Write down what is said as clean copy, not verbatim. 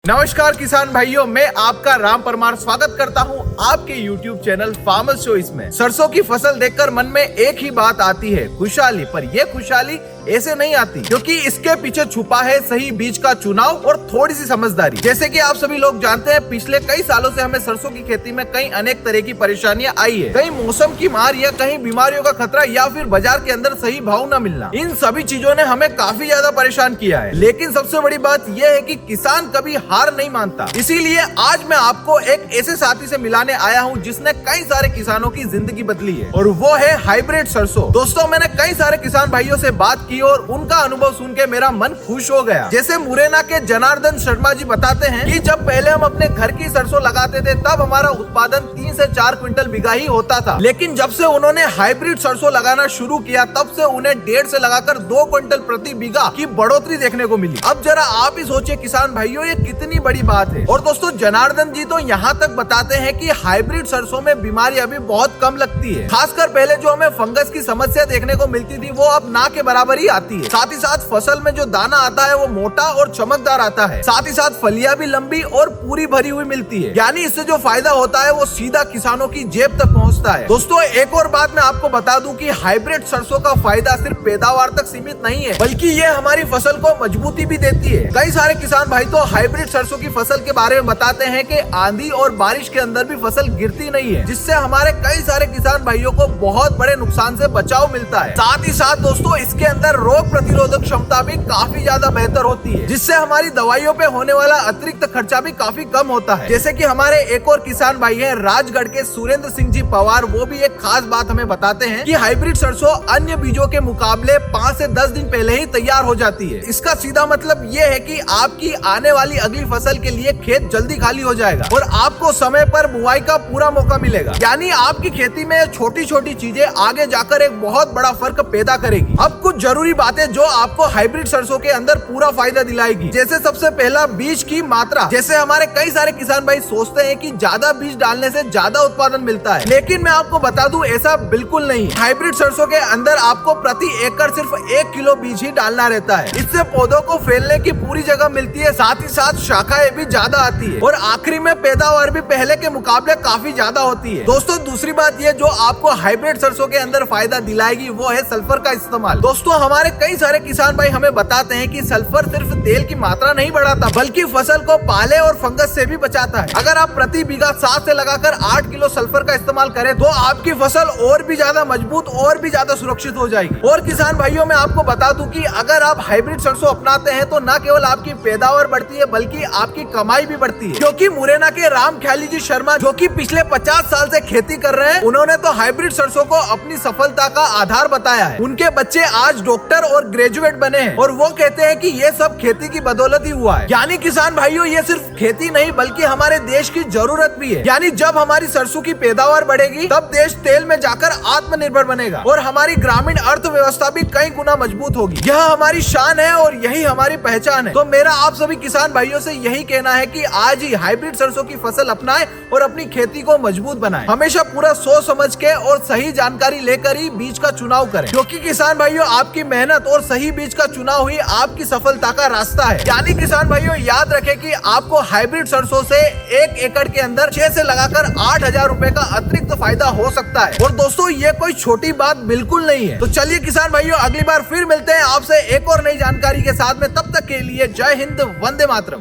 नमस्कार किसान भाइयों, मैं आपका राम परमार स्वागत करता हूं आपके YouTube चैनल फार्मर्स चॉइस में। सरसों की फसल देखकर मन में एक ही बात आती है, खुशहाली। पर यह खुशहाली ऐसे नहीं आती, क्योंकि इसके पीछे छुपा है सही बीज का चुनाव और थोड़ी सी समझदारी। जैसे कि आप सभी लोग जानते हैं, पिछले कई सालों से हमें सरसों की खेती में कई अनेक तरह की परेशानियां आई है। कहीं मौसम की मार या कहीं बीमारियों का खतरा या फिर बाजार के अंदर सही भाव न मिलना, इन सभी चीजों ने हमें काफी ज्यादा परेशान किया है। लेकिन सबसे बड़ी बात यह है कि किसान कभी हार नहीं मानता। इसीलिए आज मैं आपको एक ऐसे साथी से मिलाने आया हूँ जिसने कई सारे किसानों की जिंदगी बदली है, और वो है हाइब्रिड सरसों। दोस्तों, मैंने कई सारे किसान भाइयों से बात की और उनका अनुभव सुन के मेरा मन खुश हो गया। जैसे मुरैना के जनार्दन शर्मा जी बताते हैं कि जब पहले हम अपने घर की सरसों लगाते थे तब हमारा उत्पादन 3 से 4 क्विंटल बीघा ही होता था। लेकिन जब से उन्होंने हाइब्रिड सरसों लगाना शुरू किया तब से उन्हें 1.5 से लगाकर 2 क्विंटल प्रति बीघा की बढ़ोतरी देखने को मिली। अब जरा आप ही सोचिए किसान भाइयों, ये कितनी बड़ी बात है। और दोस्तों, जनार्दन जी तो यहाँ तक बताते हैं कि हाइब्रिड सरसों में बीमारी अभी बहुत कम लगती है। खासकर पहले जो हमें फंगस की समस्या देखने को मिलती थी वो अब ना के बराबर ही आती है। साथ ही साथ फसल में जो दाना आता है वो मोटा और चमकदार आता है। साथ ही साथ फलियां भी लंबी और पूरी भरी हुई मिलती है। यानी इससे जो फायदा होता है वो सीधा किसानों की जेब तक पहुंचता है। दोस्तों, एक और बात मैं आपको बता दूं कि हाइब्रिड सरसों का फायदा सिर्फ पैदावार तक सीमित नहीं है, बल्कि ये हमारी फसल को मजबूती भी देती है। कई सारे किसान भाई तो हाइब्रिड सरसों की फसल के बारे में बताते हैं कि आंधी और बारिश के अंदर भी फसल गिरती नहीं है, जिससे हमारे कई सारे किसान भाइयों को बहुत बड़े नुकसान से बचाव मिलता है। साथ ही साथ दोस्तों, इसके अंदर रोग प्रतिरोधक क्षमता भी काफी ज्यादा बेहतर होती है, जिससे हमारी दवाइयों पे होने वाला अतिरिक्त खर्चा भी काफी कम होता है। जैसे कि हमारे एक और किसान भाई हैं राजगढ़ के सुरेंद्र सिंह जी पवार, वो भी एक खास बात हमें बताते हैं कि हाइब्रिड सरसों अन्य बीजों के मुकाबले 5 से 10 दिन पहले ही तैयार हो जाती है। इसका सीधा मतलब ये है कि आपकी आने वाली अगली फसल के लिए खेत जल्दी खाली हो जाएगा और आपको समय पर बुआई का पूरा मौका मिलेगा। यानी आपकी खेती में छोटी छोटी चीजें आगे जाकर एक बहुत बड़ा फर्क पैदा करेगी। अब कुछ जरूरी बातें जो आपको हाइब्रिड सरसों के अंदर पूरा फायदा दिलाएगी। जैसे सबसे पहला, बीज की मात्रा। जैसे हमारे कई सारे किसान भाई सोचते हैं कि ज्यादा बीज डालने से ज्यादा उत्पादन मिलता है, लेकिन मैं आपको बता दूं ऐसा बिल्कुल नहीं। हाइब्रिड सरसों के अंदर आपको प्रति एकड़ सिर्फ 1 किलो बीज ही डालना रहता है। इससे पौधों को फैलने की पूरी जगह मिलती है, साथ ही साथ शाखाएं भी ज्यादा आती है और आखिरी में पैदावार भी पहले के मुकाबले काफी ज्यादा होती है। दोस्तों, दूसरी बात ये जो आपको हाइब्रिड सरसों के अंदर फायदा दिलाएगी वो है सल्फर का इस्तेमाल। दोस्तों, हमारे कई सारे किसान भाई हमें बताते हैं कि सल्फर सिर्फ तेल की मात्रा नहीं बढ़ाता, बल्कि फसल को पाले और फंगस से भी बचाता है। अगर आप प्रति बीघा 7 से लगाकर 8 किलो सल्फर का इस्तेमाल करें तो आपकी फसल और भी ज्यादा मजबूत और भी ज्यादा सुरक्षित हो जाएगी। और किसान भाइयों, मैं आपको बता दूं कि अगर आप हाइब्रिड सरसों अपनाते हैं तो न केवल आपकी पैदावार बढ़ती है बल्कि आपकी कमाई भी बढ़ती है। क्योंकि मुरैना के राम ख्याली जी शर्मा, जो कि पिछले 50 साल से खेती कर रहे हैं, उन्होंने तो हाइब्रिड सरसों को अपनी सफलता का आधार बताया है। उनके बच्चे आज डॉक्टर और ग्रेजुएट बने हैं और वो कहते हैं कि ये सब खेती की बदौलत ही हुआ है। यानी किसान भाइयों, ये सिर्फ खेती नहीं बल्कि हमारे देश की जरूरत भी है। यानी जब हमारी सरसों की पैदावार बढ़ेगी तब देश तेल में जाकर आत्मनिर्भर बनेगा और हमारी ग्रामीण अर्थव्यवस्था भी कई गुना मजबूत होगी। यह हमारी शान है और यही हमारी पहचान है। तो मेरा आप सभी किसान भाइयों से यही कहना है कि आज ही हाइब्रिड सरसों की फसल अपनाएं और अपनी खेती को मजबूत बनाएं। हमेशा पूरा सोच समझ के और सही जानकारी लेकर ही बीज का चुनाव करें, क्योंकि किसान भाइयों, आपकी मेहनत और सही बीज का चुनाव ही आपकी सफलता का रास्ता है। यानी किसान भाइयों, याद रखें कि आपको हाइब्रिड सरसों से 1 एकड़ के अंदर 6 से लगाकर 8,000 रुपए का अतिरिक्त फायदा हो सकता है। और दोस्तों, ये कोई छोटी बात बिल्कुल नहीं है। तो चलिए किसान भाइयों, अगली बार फिर मिलते हैं आपसे एक और नई जानकारी के साथ में। तब तक के लिए जय हिंद, वंदे मातरम।